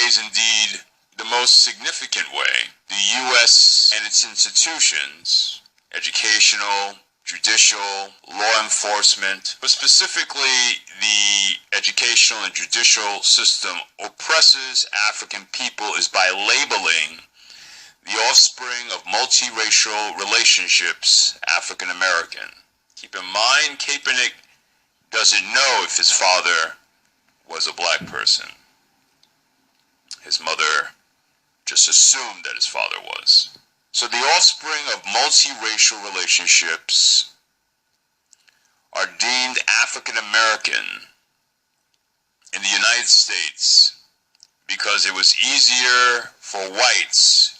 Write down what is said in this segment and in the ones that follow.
ways, indeed the most significant way, the U.S. and its institutions, educational, judicial, law enforcement, but specifically the educational and judicial system oppresses African people is by labeling the offspring of multiracial relationships African American. Keep in mind, Kaepernick doesn't know if his father was a black person. His mother just assumed that his father was. So the offspring of multiracial relationships are deemed African American in the United States because it was easier for whites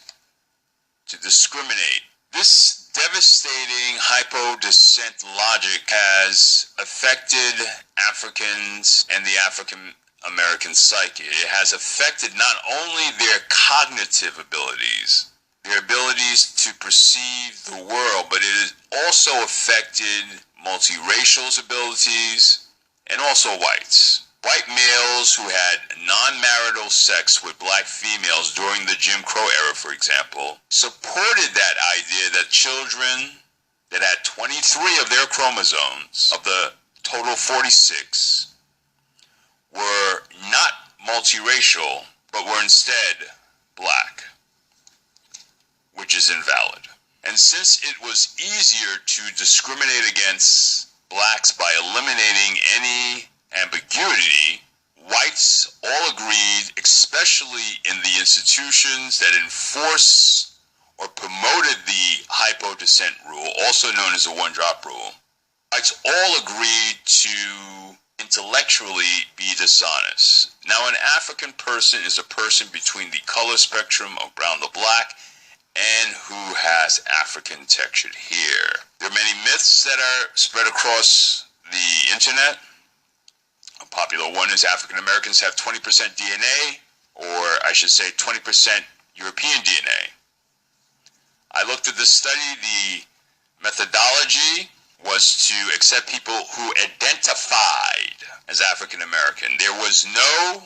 to discriminate. This devastating hypo-descent logic has affected Africans and the African American psyche. It has affected not only their cognitive abilities, their abilities to perceive the world, but it has also affected multiracial's abilities and also whites. White males who had non-marital sex with black females during the Jim Crow era, for example, supported that idea that children that had 23 of their chromosomes, of the total 46, were not multiracial, but were instead black, which is invalid. And since it was easier to discriminate against blacks by eliminating any ambiguity, whites all agreed, especially in the institutions that enforced or promoted the hypo-descent rule, also known as the one-drop rule. Whites all agreed to intellectually be dishonest. Now, an African person is a person between the color spectrum of brown to black and who has African textured hair. There are many myths that are spread across the internet. A popular one is African Americans have 20% DNA, or I should say 20% European DNA. I looked at this study. The methodology was to accept people who identified as African American. There was no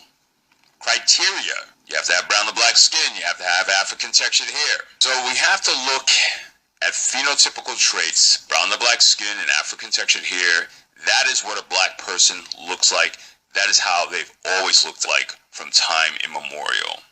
criteria. You have to have brown to black skin. You have to have African textured hair. So we have to look at phenotypical traits, brown to black skin and African textured hair. That is what a black person looks like. That is how they've always looked like from time immemorial.